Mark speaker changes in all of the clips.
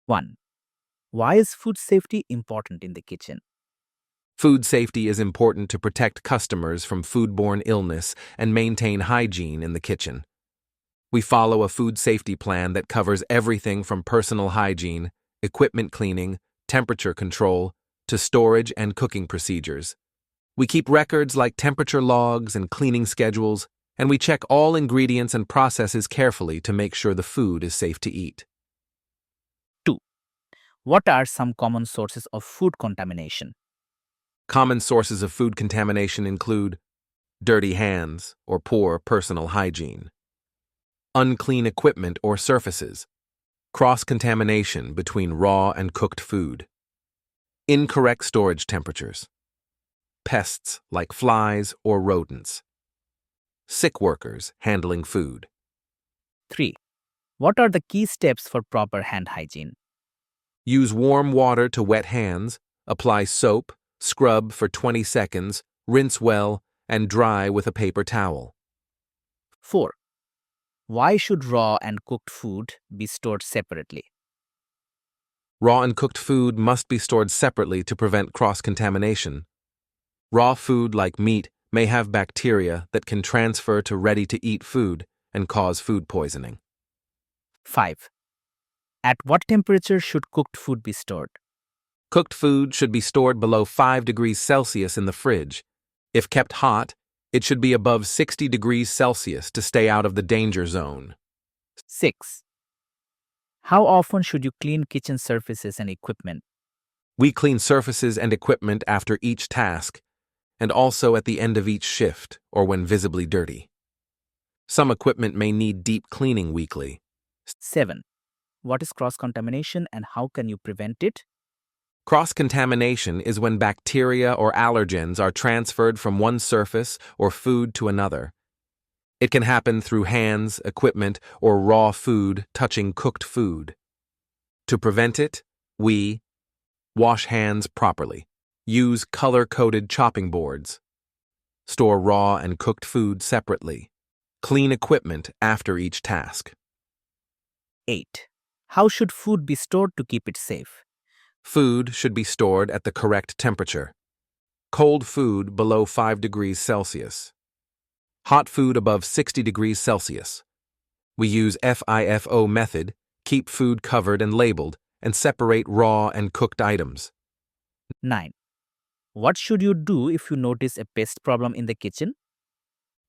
Speaker 1: 1. Why is food safety important in the kitchen?
Speaker 2: Food safety is important to protect customers from foodborne illness and maintain hygiene in the kitchen. We follow a food safety plan that covers everything from personal hygiene, equipment cleaning, temperature control, to storage and cooking procedures. We keep records like temperature logs and cleaning schedules, and we check all ingredients and processes carefully to make sure the food is safe to eat.
Speaker 1: 2. What are some common sources of food contamination?
Speaker 2: Common sources of food contamination include dirty hands or poor personal hygiene, unclean equipment or surfaces, cross-contamination between raw and cooked food, incorrect storage temperatures, pests like flies or rodents, sick workers handling food.
Speaker 1: 3. What are the key steps for proper hand hygiene?
Speaker 2: Use warm water to wet hands, apply soap, scrub for 20 seconds, rinse well, and dry with a paper towel.
Speaker 1: 4. Why should raw and cooked food be stored separately?
Speaker 2: Raw and cooked food must be stored separately to prevent cross-contamination. Raw food like meat may have bacteria that can transfer to ready-to-eat food and cause food poisoning.
Speaker 1: 5. At what temperature should cooked food be stored?
Speaker 2: Cooked food should be stored below 5 degrees Celsius in the fridge. If kept hot, it should be above 60 degrees Celsius to stay out of the danger zone.
Speaker 1: 6. How often should you clean kitchen surfaces and equipment?
Speaker 2: We clean surfaces and equipment after each task, and also at the end of each shift or when visibly dirty. Some equipment may need deep cleaning weekly.
Speaker 1: 7. What is cross-contamination and how can you prevent it?
Speaker 2: Cross-contamination is when bacteria or allergens are transferred from one surface or food to another. It can happen through hands, equipment, or raw food touching cooked food. To prevent it, we wash hands properly, use color-coded chopping boards, store raw and cooked food separately, clean equipment after each task.
Speaker 1: 8. How should food be stored to keep it safe?
Speaker 2: Food should be stored at the correct temperature. Cold food below 5 degrees Celsius. Hot food above 60 degrees Celsius. We use FIFO method, keep food covered and labeled, and separate raw and cooked items.
Speaker 1: 9. What should you do if you notice a pest problem in the kitchen?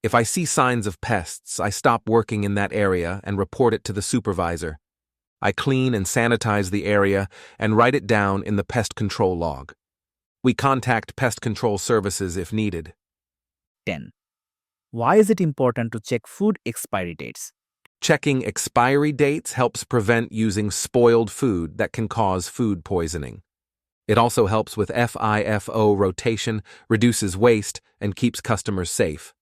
Speaker 2: If I see signs of pests, I stop working in that area and report it to the supervisor. I clean and sanitize the area and write it down in the pest control log. We contact pest control services if needed.
Speaker 1: 10. Why is it important to check food expiry dates?
Speaker 2: Checking expiry dates helps prevent using spoiled food that can cause food poisoning. It also helps with FIFO rotation, reduces waste, and keeps customers safe.